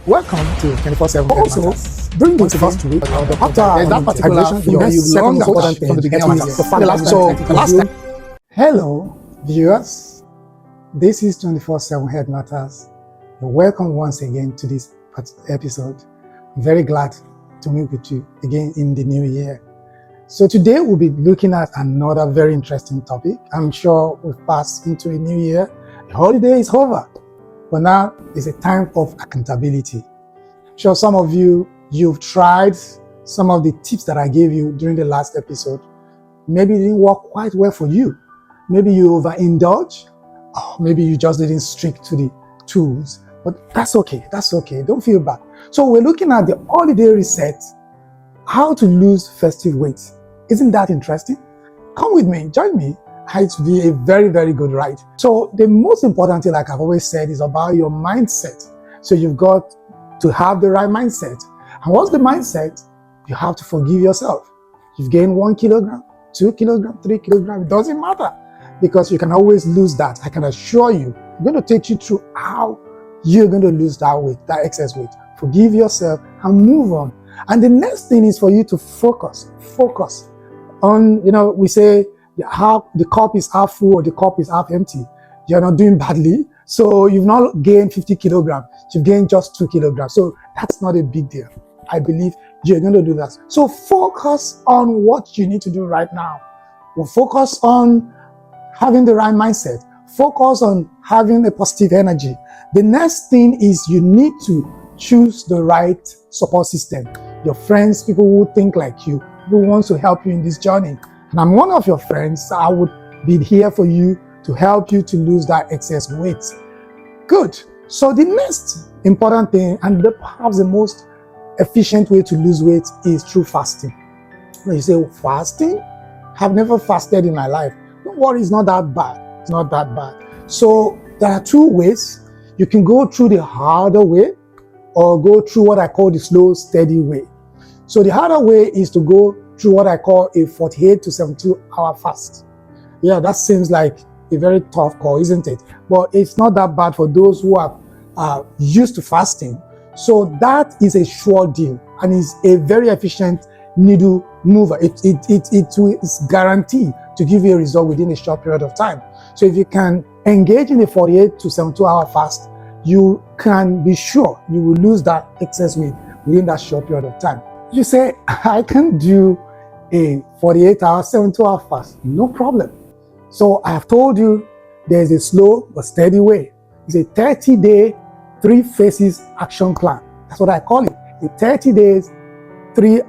Welcome to 24/7. Also, during the first week, after that particular hydration, food that you second long important thing from the beginning is of the fact that the last time. Hello, viewers. This is 24/7 Head Matters. You're welcome once again to this episode. I'm very glad to meet with you again in the new year. So today we'll be looking at another very interesting topic. I'm sure we've passed into a new year. The holiday is over, but now is a time of accountability. I'm sure some of you've tried some of the tips that I gave you during the last episode. Maybe it didn't work quite well for you. Maybe you overindulge, or maybe you just didn't stick to the tools. But that's okay. That's okay. Don't feel bad. So we're looking at the holiday reset, how to lose festive weight. Isn't that interesting? Come with me, join me. It will be a very, very good ride. So the most important thing, like I've always said, is about your mindset. So you've got to have the right mindset. And what's the mindset? You have to forgive yourself. You've gained 1 kilogram, 2 kilograms, 3 kilograms. It doesn't matter, because you can always lose that. I can assure you. I'm going to take you through how you're going to lose that weight, that excess weight. Forgive yourself and move on. And the next thing is for you to focus on, we say the cup is half full or the cup is half empty. You're not doing badly. So you've not gained 50 kilograms. You've gained just 2 kilograms. So that's not a big deal. I believe you're going to do that. So focus on what you need to do right now. Well, focus on having the right mindset. Focus on having a positive energy. The next thing is you need to choose the right support system. Your friends, people who think like you, who wants to help you in this journey. And I'm one of your friends. So I would be here for you to help you to lose that excess weight. Good. So the next important thing, and perhaps the most efficient way to lose weight, is through fasting. When you say fasting, I've never fasted in my life. Don't worry, it's not that bad. It's not that bad. So there are two ways. You can go through the harder way or go through what I call the slow, steady way. So the harder way is to go through what I call a 48 to 72 hour fast. Yeah, that seems like a very tough call, isn't it? But it's not that bad for those who are used to fasting. So that is a sure deal and is a very efficient needle mover. It's guaranteed to give you a result within a short period of time. So if you can engage in a 48 to 72 hour fast, you can be sure you will lose that excess weight within that short period of time. You say, I can do a 48 hour, 72 hour fast. No problem. So I have told you there's a slow but steady way. It's a 30-day, 3 phases action plan. That's what I call it. A 30 days, 3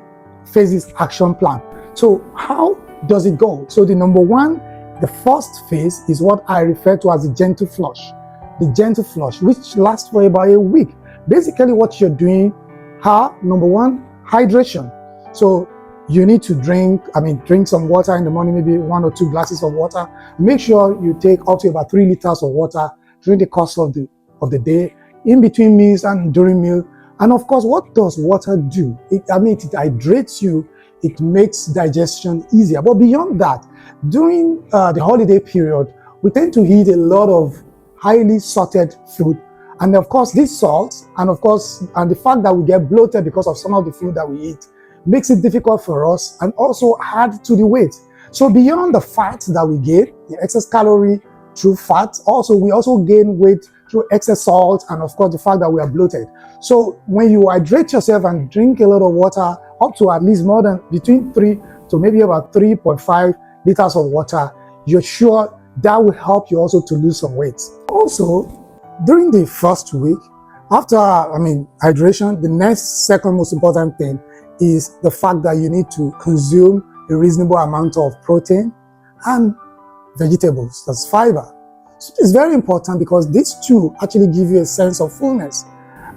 phases action plan. So how does it go? So the number one, the first phase is what I refer to as the gentle flush. The gentle flush, which lasts for about a week. Basically what you're doing, number one, hydration. So you need to drink some water in the morning, maybe 1 or 2 glasses of water. Make sure you take up to about 3 liters of water during the course of the day, in between meals and during meal. And of course, what does water do? It hydrates you. It makes digestion easier. But beyond that, during the holiday period, we tend to eat a lot of highly salted food. And of course, this salt, and the fact that we get bloated because of some of the food that we eat, makes it difficult for us and also add to the weight. So beyond the fat that we gain, the excess calorie through fat, we also gain weight through excess salt and of course the fact that we are bloated. So when you hydrate yourself and drink a lot of water, up to at least more than between 3 to maybe about 3.5 liters of water, you're sure that will help you also to lose some weight. Also, during the first week, after hydration, the second most important thing is the fact that you need to consume a reasonable amount of protein and vegetables, that's fiber. So it's very important because these two actually give you a sense of fullness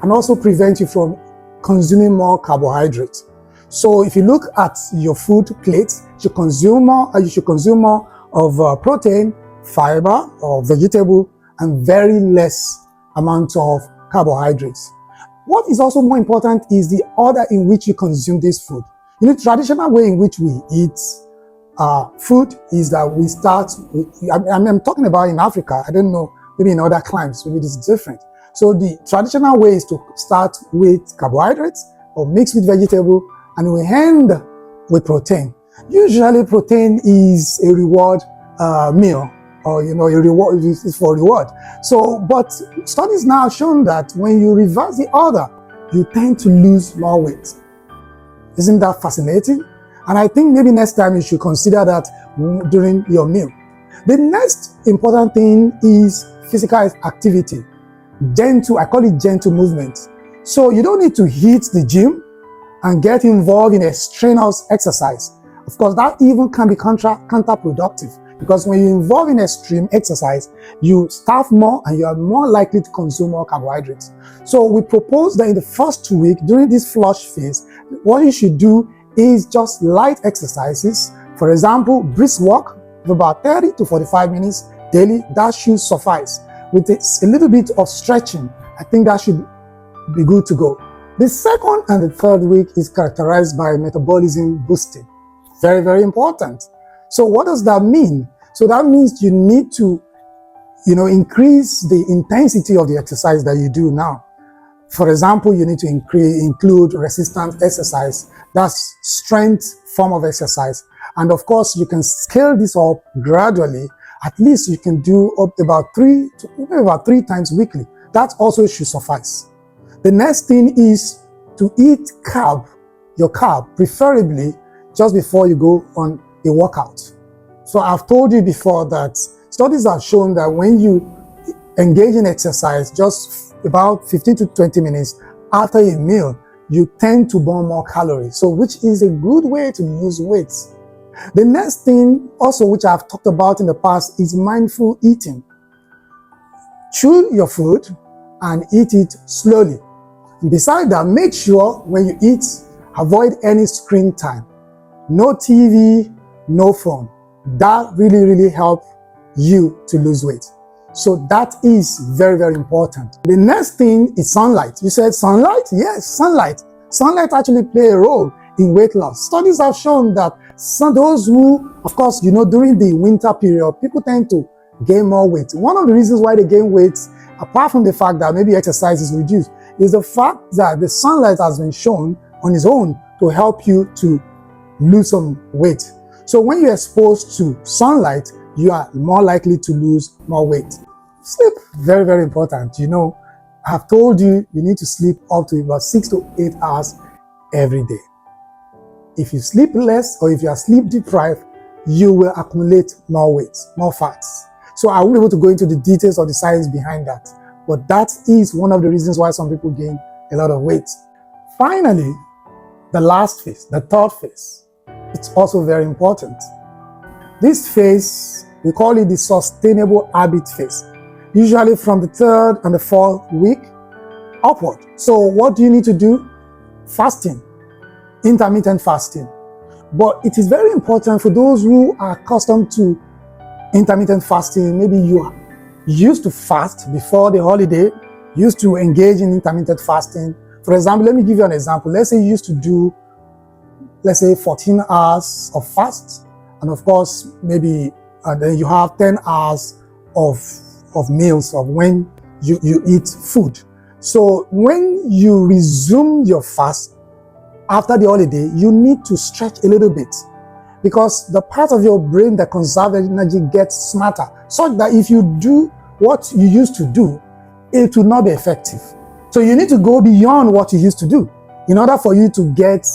and also prevent you from consuming more carbohydrates. So if you look at your food plate, you should consume more of protein, fiber or vegetable, and very less amount of carbohydrates. What is also more important is the order in which you consume this food. The traditional way in which we eat food is that we start with, I'm talking about in Africa, I don't know, maybe in other climes, maybe it's different. So the traditional way is to start with carbohydrates or mix with vegetable, and we end with protein. Usually protein is a reward meal, or a reward is for reward. So, but studies now have shown that when you reverse the order, you tend to lose more weight. Isn't that fascinating? And I think maybe next time you should consider that during your meal. The next important thing is physical activity. I call it gentle movement. So you don't need to hit the gym and get involved in a strenuous exercise. Of course, that even can be counterproductive, because when you involve in extreme exercise, you starve more and you are more likely to consume more carbohydrates. So we propose that in the first week, during this flush phase, what you should do is just light exercises. For example, brisk walk of about 30 to 45 minutes daily. That should suffice. With a little bit of stretching, I think that should be good to go. The second and the third week is characterized by metabolism boosting. Very, very important. So what does that mean? So that means you need to, increase the intensity of the exercise that you do now. For example, you need to include resistance exercise. That's strength form of exercise. And of course, you can scale this up gradually. At least you can do up about 3 times weekly. That also should suffice. The next thing is to eat your carb, preferably just before you go on a workout. So I've told you before that studies have shown that when you engage in exercise just about 15 to 20 minutes after a meal, you tend to burn more calories, so which is a good way to lose weight. The next thing also, which I've talked about in the past, is mindful eating. Chew your food and eat it slowly. And besides that, make sure when you eat, avoid any screen time. No TV, no phone. That really, really helps you to lose weight. So that is very, very important. The next thing is sunlight. You said sunlight? Yes, sunlight. Sunlight actually plays a role in weight loss. Studies have shown that those who, of course, during the winter period, people tend to gain more weight. One of the reasons why they gain weight, apart from the fact that maybe exercise is reduced, is the fact that the sunlight has been shown on its own to help you to lose some weight. So when you're exposed to sunlight, you are more likely to lose more weight. Sleep, very, very important. I've told you, you need to sleep up to about 6 to 8 hours every day. If you sleep less or if you are sleep deprived, you will accumulate more weight, more fats. So I won't be able to go into the details of the science behind that, but that is one of the reasons why some people gain a lot of weight. Finally, the last phase, the third phase, it's also very important. This phase, we call it the sustainable habit phase, usually from the third and the fourth week upward. So what do you need to do? Fasting, intermittent fasting. But it is very important for those who are accustomed to intermittent fasting. Maybe you used to fast before the holiday, used to engage in intermittent fasting. For example, let me give you an example. Let's say you used to do, 14 hours of fast, and of course, maybe then you have 10 hours of meals of when you eat food. So when you resume your fast after the holiday, you need to stretch a little bit, because the part of your brain that conserves energy gets smarter, such that if you do what you used to do, it will not be effective. So you need to go beyond what you used to do in order for you to get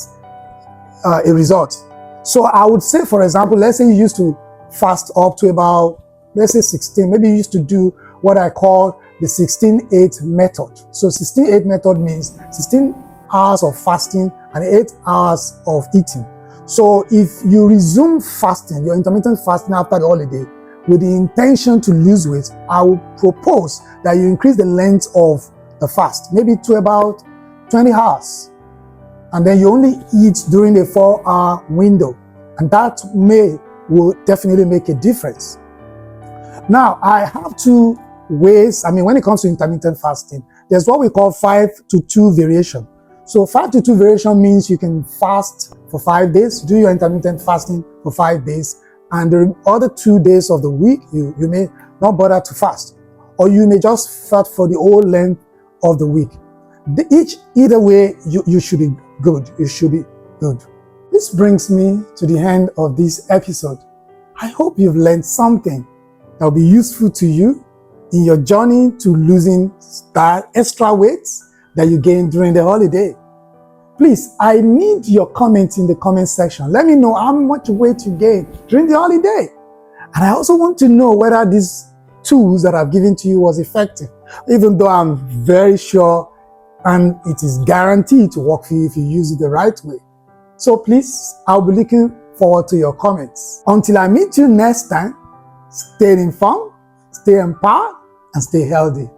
a result. So I would say, for example, let's say you used to fast up to about, 16, maybe you used to do what I call the 16-8 method. So 16-8 method means 16 hours of fasting and 8 hours of eating. So if you resume fasting, your intermittent fasting after the holiday, with the intention to lose weight, I would propose that you increase the length of the fast, maybe to about 20 hours. And then you only eat during a 4-hour window. And that will definitely make a difference. Now, I have two ways. When it comes to intermittent fasting, there's what we call 5-2 variation. So 5-2 variation means you can fast for 5 days, do your intermittent fasting for 5 days, and the other 2 days of the week, you may not bother to fast. Or you may just fast for the whole length of the week. Either way, you should be good. You should be good. This brings me to the end of this episode. I hope you've learned something that will be useful to you in your journey to losing that extra weight that you gained during the holiday. Please, I need your comments in the comment section. Let me know how much weight you gained during the holiday. And I also want to know whether these tools that I've given to you was effective, even though I'm very sure and it is guaranteed to work for you if you use it the right way. So please, I'll be looking forward to your comments. Until I meet you next time, stay informed, stay empowered, and stay healthy.